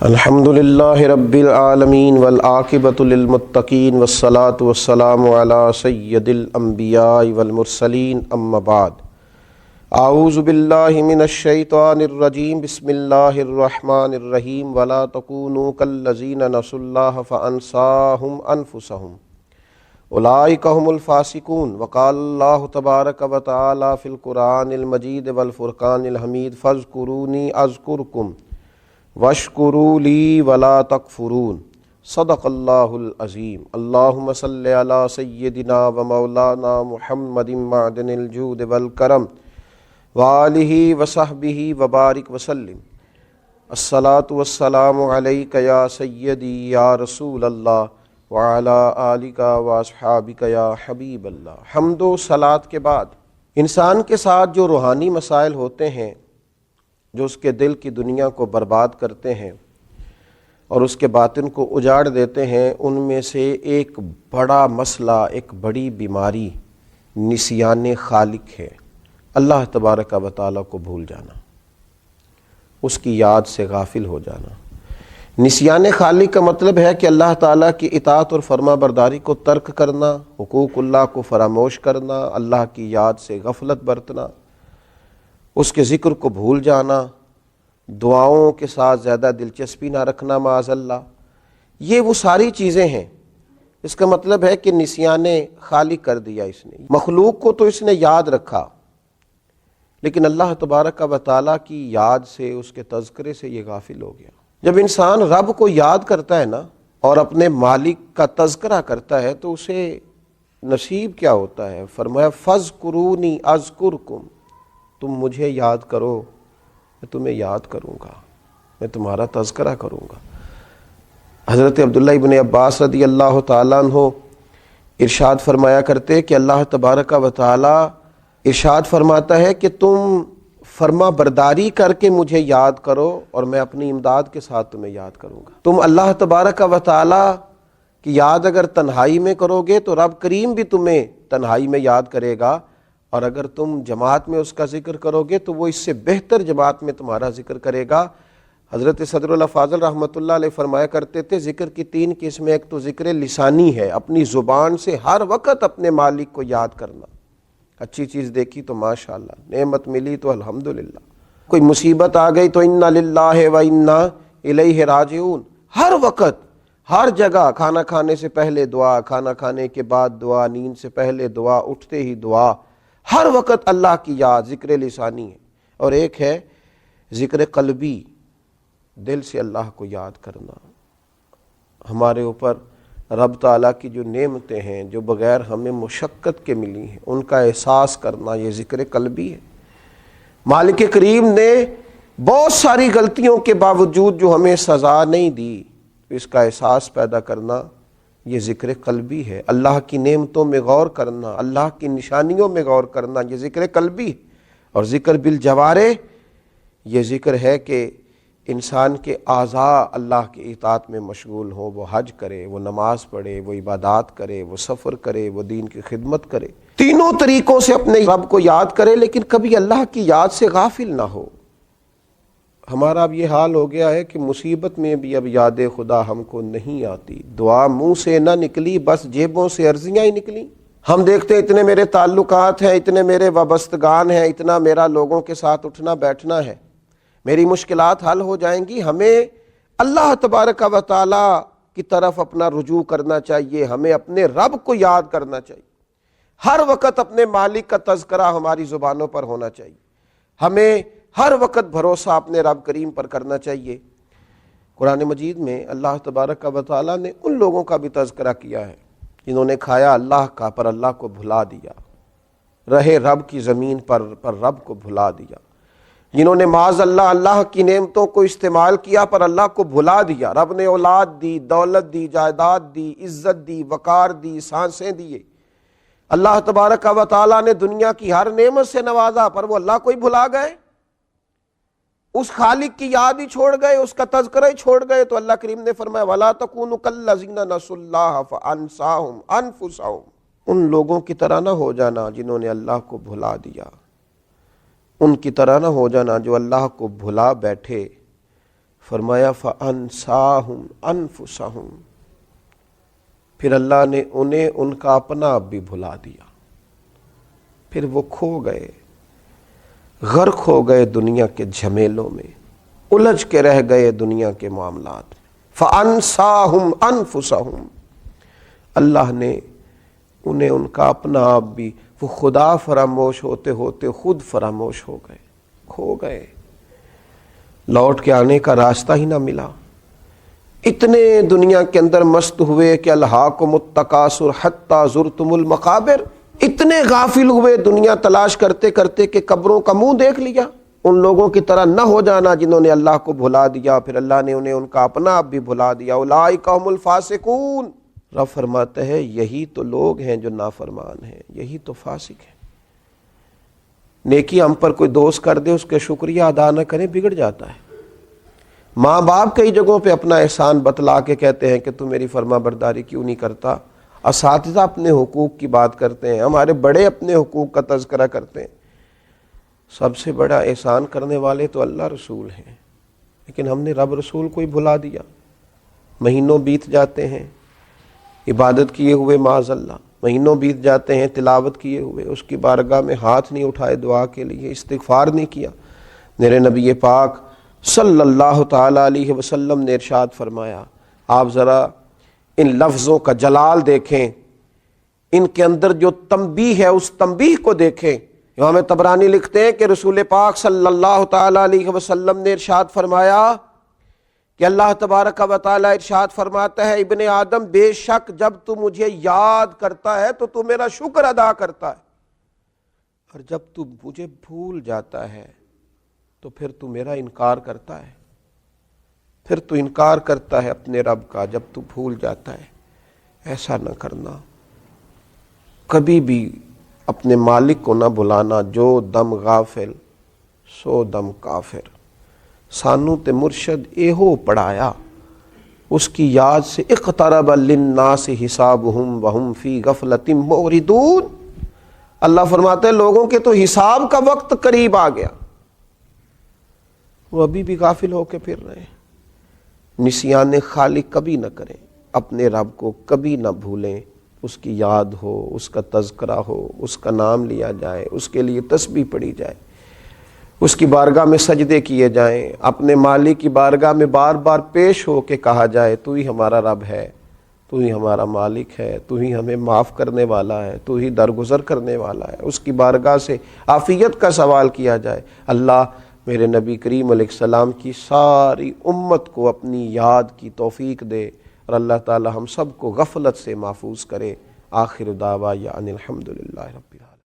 الحمدللہ رب العالمین والعاقبۃ للمتقین والصلاة والسلام علی سید الانبیاء والمرسلین اما بعد اعوذ باللہ من الشیطان الرجیم بسم اللہ الرحمن الرحیم ولا تکونوا کالذین نسوا اللہ فانساہم انفسہم اولئک هم الفاسقون وقال اللہ تبارک وتعالی فی القرآن المجید والفرقان الحمید فاذکرونی اذکرکم واشکروا لی ولا تکفرون صدق اللہ العظیم اللہم صلی علی سیدنا و مولانا محمد معدن الجود والکرم وآلہ وصحبہ وبارک وسلم الصلاۃ والسلام علیک یا سیدی یا رسول اللہ وعلی آلک واصحابک یا حبیب اللہ۔ حمد و صلاۃ کے بعد انسان کے ساتھ جو روحانی مسائل ہوتے ہیں جو اس کے دل کی دنیا کو برباد کرتے ہیں اور اس کے باطن کو اجاڑ دیتے ہیں، ان میں سے ایک بڑا مسئلہ، ایک بڑی بیماری نسیان خالق ہے۔ اللہ تبارک و تعالیٰ کو بھول جانا، اس کی یاد سے غافل ہو جانا۔ نسیان خالق کا مطلب ہے کہ اللہ تعالیٰ کی اطاعت اور فرما برداری کو ترک کرنا، حقوق اللہ کو فراموش کرنا، اللہ کی یاد سے غفلت برتنا، اس کے ذکر کو بھول جانا، دعاؤں کے ساتھ زیادہ دلچسپی نہ رکھنا معاذ اللہ۔ یہ وہ ساری چیزیں ہیں۔ اس کا مطلب ہے کہ نسیان خالق کر دیا اس نے۔ مخلوق کو تو اس نے یاد رکھا، لیکن اللہ تبارک و تعالیٰ کی یاد سے، اس کے تذکرے سے یہ غافل ہو گیا۔ جب انسان رب کو یاد کرتا ہے نا اور اپنے مالک کا تذکرہ کرتا ہے تو اسے نصیب کیا ہوتا ہے؟ فرمایا فاذکرونی اذکرکم، تم مجھے یاد کرو، میں تمہیں یاد کروں گا، میں تمہارا تذکرہ کروں گا۔ حضرت عبداللہ ابن عباس رضی اللہ تعالیٰ عنہ ارشاد فرمایا کرتے کہ اللہ تبارک و تعالیٰ ارشاد فرماتا ہے کہ تم فرما برداری کر کے مجھے یاد کرو اور میں اپنی امداد کے ساتھ تمہیں یاد کروں گا۔ تم اللہ تبارک و تعالیٰ کی یاد اگر تنہائی میں کرو گے تو رب کریم بھی تمہیں تنہائی میں یاد کرے گا، اور اگر تم جماعت میں اس کا ذکر کرو گے تو وہ اس سے بہتر جماعت میں تمہارا ذکر کرے گا۔ حضرت صدر اللہ فاضل رحمۃ اللہ علیہ فرمایا کرتے تھے ذکر کی تین قسمیں، ایک تو ذکر لسانی ہے، اپنی زبان سے ہر وقت اپنے مالک کو یاد کرنا۔ اچھی چیز دیکھی تو ماشاءاللہ، نعمت ملی تو الحمدللہ، کوئی مصیبت آ گئی تو انا للہ و انا الیہ راجعون، ہر وقت ہر جگہ، کھانا کھانے سے پہلے دعا، کھانا کھانے کے بعد دعا، نیند سے پہلے دعا، اٹھتے ہی دعا، ہر وقت اللہ کی یاد، ذکر لسانی ہے۔ اور ایک ہے ذکر قلبی، دل سے اللہ کو یاد کرنا۔ ہمارے اوپر رب تعالیٰ کی جو نعمتیں ہیں جو بغیر ہمیں مشقت کے ملی ہیں، ان کا احساس کرنا، یہ ذکر قلبی ہے۔ مالک کریم نے بہت ساری غلطیوں کے باوجود جو ہمیں سزا نہیں دی، اس کا احساس پیدا کرنا، یہ ذکر قلبی ہے۔ اللہ کی نعمتوں میں غور کرنا، اللہ کی نشانیوں میں غور کرنا، یہ ذکر قلبی ہے۔ اور ذکر بالجوارح، یہ ذکر ہے کہ انسان کے اعضاء اللہ کی اطاعت میں مشغول ہوں، وہ حج کرے، وہ نماز پڑھے، وہ عبادات کرے، وہ سفر کرے، وہ دین کی خدمت کرے، تینوں طریقوں سے اپنے رب کو یاد کرے، لیکن کبھی اللہ کی یاد سے غافل نہ ہو۔ ہمارا اب یہ حال ہو گیا ہے کہ مصیبت میں بھی اب یاد خدا ہم کو نہیں آتی، دعا منہ سے نہ نکلی، بس جیبوں سے عرضیاں ہی نکلی۔ ہم دیکھتے ہیں اتنے میرے تعلقات ہیں، اتنے میرے وابستگان ہیں، اتنا میرا لوگوں کے ساتھ اٹھنا بیٹھنا ہے، میری مشکلات حل ہو جائیں گی۔ ہمیں اللہ تبارک و تعالیٰ کی طرف اپنا رجوع کرنا چاہیے، ہمیں اپنے رب کو یاد کرنا چاہیے، ہر وقت اپنے مالک کا تذکرہ ہماری زبانوں پر ہونا چاہیے، ہمیں ہر وقت بھروسہ اپنے رب کریم پر کرنا چاہیے۔ قرآن مجید میں اللہ تبارک و تعالیٰ نے ان لوگوں کا بھی تذکرہ کیا ہے جنہوں نے کھایا اللہ کا پر اللہ کو بھلا دیا، رہے رب کی زمین پر رب کو بھلا دیا، جنہوں نے معاذ اللہ اللہ کی نعمتوں کو استعمال کیا پر اللہ کو بھلا دیا۔ رب نے اولاد دی، دولت دی، جائیداد دی، عزت دی، وقار دی، سانسیں دیے۔ اللہ تبارک و تعالیٰ نے دنیا کی ہر نعمت سے نوازا، پر وہ اللہ کو ہی بھلا گئے، اس خالق کی یاد ہی چھوڑ گئے، اس کا تذکرہ ہی چھوڑ گئے۔ تو اللہ کریم نے فرمایا وَلَا تَكُونُوا كَالَّذِينَ نَسُوا اللَّهَ فَأَنسَاهُمْ أَنفُسَهُمْ، ان لوگوں کی طرح نہ ہو جانا جنہوں نے اللہ کو بھلا دیا، ان کی طرح نہ ہو جانا جو اللہ کو بھلا بیٹھے، فرمایا فَأَنْسَاهُمْ أَنفُسَهُمْ، پھر اللہ نے انہیں ان کا اپنا آپ بھی بھلا دیا، پھر وہ کھو گئے، غرق ہو گئے دنیا کے جھمیلوں میں، الجھ کے رہ گئے دنیا کے معاملات میں۔ فَأَنْسَاهُمْ أَنفُسَهُمْ، اللہ نے انہیں ان کا اپنا آپ بھی، وہ خدا فراموش ہوتے ہوتے خود فراموش ہو گئے، کھو گئے، لوٹ کے آنے کا راستہ ہی نہ ملا۔ اتنے دنیا کے اندر مست ہوئے کہ الہاکم التکاثر حتی زرتم المقابر، اتنے غافل ہوئے دنیا تلاش کرتے کرتے کہ قبروں کا منہ دیکھ لیا۔ ان لوگوں کی طرح نہ ہو جانا جنہوں نے اللہ کو بھلا دیا، پھر اللہ نے انہیں ان کا اپنا آپ بھی بھلا دیا۔ اولئک هم الفاسقون، رب فرماتے ہیں یہی تو لوگ ہیں جو نافرمان ہیں، یہی تو فاسق ہیں۔ نیکی ہم پر کوئی دوست کر دے، اس کے شکریہ ادا نہ کریں، بگڑ جاتا ہے۔ ماں باپ کئی جگہوں پہ اپنا احسان بتلا کے کہتے ہیں کہ تو میری فرما برداری کیوں نہیں کرتا۔ اساتذہ اپنے حقوق کی بات کرتے ہیں، ہمارے بڑے اپنے حقوق کا تذکرہ کرتے ہیں۔ سب سے بڑا احسان کرنے والے تو اللہ رسول ہیں، لیکن ہم نے رب رسول کو ہی بھلا دیا۔ مہینوں بیت جاتے ہیں عبادت کیے ہوئے، معاذ اللہ مہینوں بیت جاتے ہیں تلاوت کیے ہوئے، اس کی بارگاہ میں ہاتھ نہیں اٹھائے دعا کے لیے، استغفار نہیں کیا۔ میرے نبی پاک صلی اللہ تعالی علیہ وسلم نے ارشاد فرمایا، آپ ذرا ان لفظوں کا جلال دیکھیں، ان کے اندر جو تنبیہ ہے اس تنبیہ کو دیکھیں۔ امام طبرانی لکھتے ہیں کہ رسول پاک صلی اللہ تعالی علیہ وسلم نے ارشاد فرمایا کہ اللہ تبارک و تعالی ارشاد فرماتا ہے، ابن آدم بے شک جب تو مجھے یاد کرتا ہے تو تو میرا شکر ادا کرتا ہے، اور جب تو مجھے بھول جاتا ہے تو پھر تو میرا انکار کرتا ہے، پھر تو انکار کرتا ہے اپنے رب کا جب تو بھول جاتا ہے۔ ایسا نہ کرنا، کبھی بھی اپنے مالک کو نہ بھلانا۔ جو دم غافل سو دم کافر، سانو تے مرشد ایہو پڑھایا، اس کی یاد سے اقترب للناس حسابہم وہم فی غفلۃ معرضون۔ اللہ فرماتے ہیں لوگوں کے تو حساب کا وقت قریب آ گیا، وہ ابھی بھی غافل ہو کے پھر رہے ہیں۔ نسیان خالق کبھی نہ کریں، اپنے رب کو کبھی نہ بھولیں، اس کی یاد ہو، اس کا تذکرہ ہو، اس کا نام لیا جائے، اس کے لیے تسبیح پڑھی جائے، اس کی بارگاہ میں سجدے کیے جائیں، اپنے مالک کی بارگاہ میں بار بار پیش ہو کے کہا جائے تو ہی ہمارا رب ہے، تو ہی ہمارا مالک ہے، تو ہی ہمیں معاف کرنے والا ہے، تو ہی درگزر کرنے والا ہے۔ اس کی بارگاہ سے عافیت کا سوال کیا جائے۔ اللہ میرے نبی کریم علیہ السلام کی ساری امت کو اپنی یاد کی توفیق دے، اور اللہ تعالی ہم سب کو غفلت سے محفوظ کرے۔ آخر دعوانا ان الحمدللہ رب العالمین۔